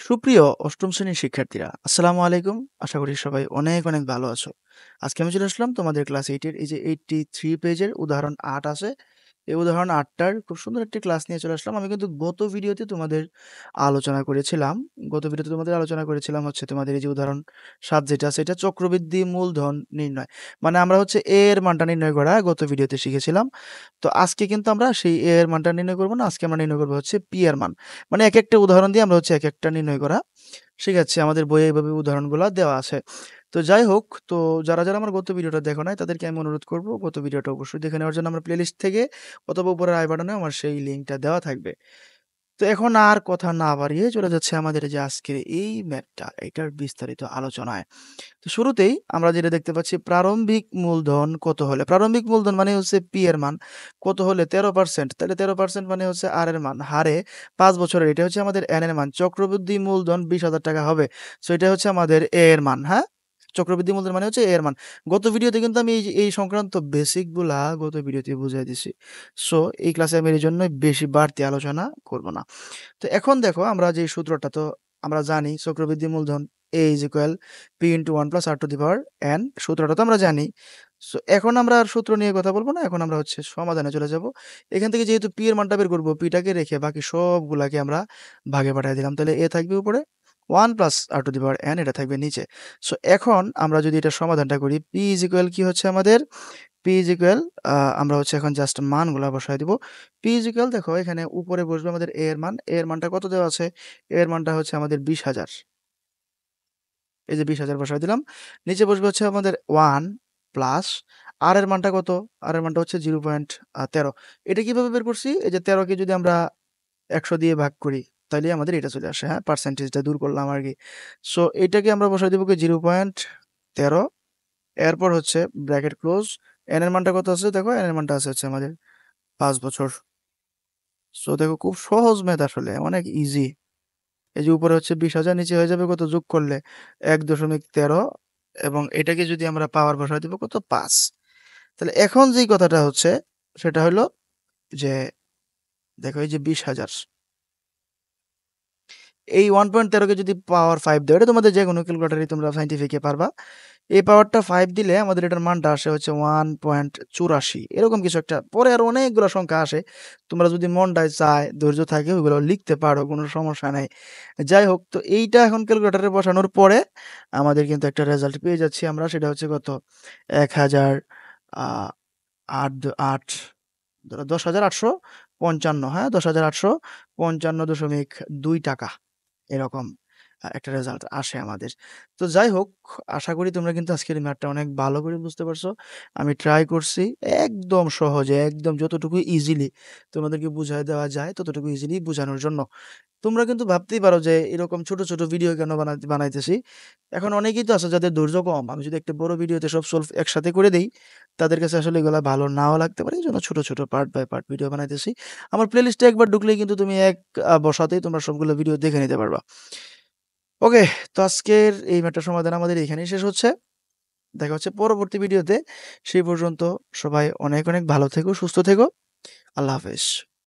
সুপ্রিয় অষ্টম শ্রেণীর শিক্ষার্থীরা, আসসালামু আলাইকুম। আশা করি সবাই অনেক অনেক ভালো আছো। আজকে আমি চলে আসলাম তোমাদের ক্লাস 8 এর এই যে 83 পেজের উদাহরণ 8 আছে। এই উদাহরণ 8 টার খুব সুন্দর একটি ক্লাস নিয়ে চলে আসলাম। আমি কিন্তু গত ভিডিওতে তোমাদের আলোচনা করেছিলাম। হচ্ছে তোমাদের এই যে উদাহরণ 7 যেটা আছে এটা চক্রবৃদ্ধি মূলধন নির্ণয়। মানে আমরা হচ্ছে a এর মানটা নির্ণয় করা গত ভিডিওতে শিখেছিলাম। তো আজকে কিন্তু আমরা সেই a এর মানটা নির্ণয় করব না। আজকে আমরা নির্ণয় করব হচ্ছে p এর মান। মানে একেকটা উদাহরণ দিয়ে আমরা হচ্ছে একেকটা নির্ণয় করা শিখাচ্ছি। আমাদের বইয়ে এভাবে উদাহরণগুলা দেওয়া আছে। তো যাই হোক, তো যারা আমার গত ভিডিওটা দেখো নাই তাদেরকে আমি অনুরোধ করব গত ভিডিওটা অবশ্যই দেখে নেওয়ার জন্য। আমার প্লেলিস্ট থেকে অথবা উপরের আই বাটনে আমার সেই লিঙ্কটা দেওয়া থাকবে। তো এখন আর কথা না বাড়িয়ে চলে যাচ্ছে আমাদের যে আজকের এই ম্যাথটা, এটার বিস্তারিত আলোচনায়। তো শুরুতেই আমরা যেটা দেখতে পাচ্ছি, প্রারম্ভিক মূলধন কত হলে, প্রারম্ভিক মূলধন মানে হচ্ছে পি এর মান কত হলে 13%, তাহলে 13% মানে হচ্ছে আর এর মান হারে 5 বছরের, এটা হচ্ছে আমাদের এন এর মান। চক্রবৃদ্ধি মূলধন 20,000 টাকা হবে, সো এটা হচ্ছে আমাদের এ এর মান। হ্যাঁ, চক্রবৃদ্ধি মূলধন মানে হচ্ছে এ এর মান। গত ভিডিওতে কিন্তু আমি এই সংক্রান্ত বেসিক গুলা গত ভিডিওতে বুঝিয়ে দিছি। সো এই ক্লাসে আমি এই জন্যই বেশি বাড়তি আলোচনা করব না। তো এখন দেখো, আমরা যে সূত্রটা তো আমরা জানি, চক্রবৃদ্ধি মূলধন A is equal P into 1 plus R to the power n, সূত্রটা তো আমরা জানি। সো এখন আমরা আর সূত্র নিয়ে কথা বলবো না, এখন আমরা হচ্ছে সমাধানে চলে যাব। এখান থেকে যেহেতু P এর মানটা বের করবো, P টাকে রেখে বাকি সবগুলাকে আমরা ভাগে পাঠিয়ে দিলাম। তাহলে A থাকবে উপরে, 1 plus R to the power n এটা থাকবে নিচে। সো এখন আমরা যদি এটা সমাধানটা করি, P is equal কি হচ্ছে আমাদের, P is equal আমরা হচ্ছে এখন জাস্ট মানগুলা বসায় দিব। P is equal দেখো এখানে উপরে বসবে আমাদের A এর মান। A এর মানটা কত দেওয়া আছে? A এর মানটা হচ্ছে আমাদের 20,000। এই যে 20,000 বসায় দিলাম। নিচে বসবে হচ্ছে আমাদের 1 প্লাস R এর মানটা কত? R এর মানটা হচ্ছে 0.13। এটা কিভাবে বের করছি? এই যে 13 কে যদি আমরা 100 দিয়ে ভাগ করি, তাইলেই আমাদের এটা চলে আসে। হ্যাঁ, পার্সেন্টেজটা দূর করলাম আরকি। সো এটাকে আমরা বসায় দিব কি 0.13। এরপর হচ্ছে ব্র্যাকেট ক্লোজ। n এর মানটা কত আছে? দেখো n এর মানটা আছে হচ্ছে আমাদের 5 বছর। সো দেখো খুব সহজ ম্যাথ, আসলে অনেক ইজি। এই যে উপরে হচ্ছে 20,000, নিচে হয়ে যাবে কত যোগ করলে 1.13, এবং এটাকে যদি আমরা পাওয়ার বসায় দিব কত 5। তাহলে এখন যেই কথাটা হচ্ছে সেটা হলো যে দেখো এই যে 20,000, এই 1.13 কে যদি পাওয়ার 5 দাও, এটা তোমাদের যে কোনো ক্যালকুলেটরে তোমরা সাইন্টিফিকে পারবা। এই পাওয়ারটা 5 দিলে আমাদের এটার মানটা আসে হচ্ছে 1.84, এরকম কিছু একটা। পরে আরো অনেকগুলো সংখ্যা আসে, তোমরা যদি মনটায় চায়, ধৈর্য থাকে, ওইগুলো লিখতে পারো, কোনো সমস্যা নাই। যাই হোক, তো এইটা এখন ক্যালকুলেটরে বসানোর পরে আমাদের কিন্তু একটা রেজাল্ট পেয়ে যাচ্ছি আমরা, সেটা হচ্ছে কত, 1000 আহ, 8 10,855, হ্যাঁ 10,855.2 টাকা, এরকম একটা রেজাল্ট আসে আমাদের। তো যাই হোক, আশা করি তোমরা কিন্তু আজকের এই ম্যাথটা অনেক ভালো করে বুঝতে পারছো। আমি ট্রাই করছি একদম সহজে, একদম যতটুকু ইজিলি তোমাদেরকে বুঝায় দেওয়া যায় ততটুকু ইজিলি বোঝানোর জন্য। তোমরা কিন্তু ভাবতেই পারো যে এরকম ছোট ছোট ভিডিও কেন বানাইতেছি। এখন অনেকেই তো আছে যাদের ধৈর্য কম। আমি যদি একটা বড় ভিডিওতে সব সলভ একসাথে করে দেই, তাদের কাছে আসলে এগুলা ভালো নাও লাগতে পারে। এই জন্য ছোট ছোট পার্ট বাই পার্ট ভিডিও বানাইতেছি। আমার প্লেলিস্টে একবার ঢুকলেই কিন্তু তুমি এক বসাতেই তোমরা সবগুলো ভিডিও দেখে নিতে পারবা। ওকে, তো আজকের এই ম্যাটার সমাধান আমাদের এখানেই শেষ হচ্ছে। দেখা হচ্ছে পরবর্তী ভিডিওতে। সেই পর্যন্ত সবাই অনেক অনেক ভালো থেকো, সুস্থ থেকো। আল্লাহ হাফেজ।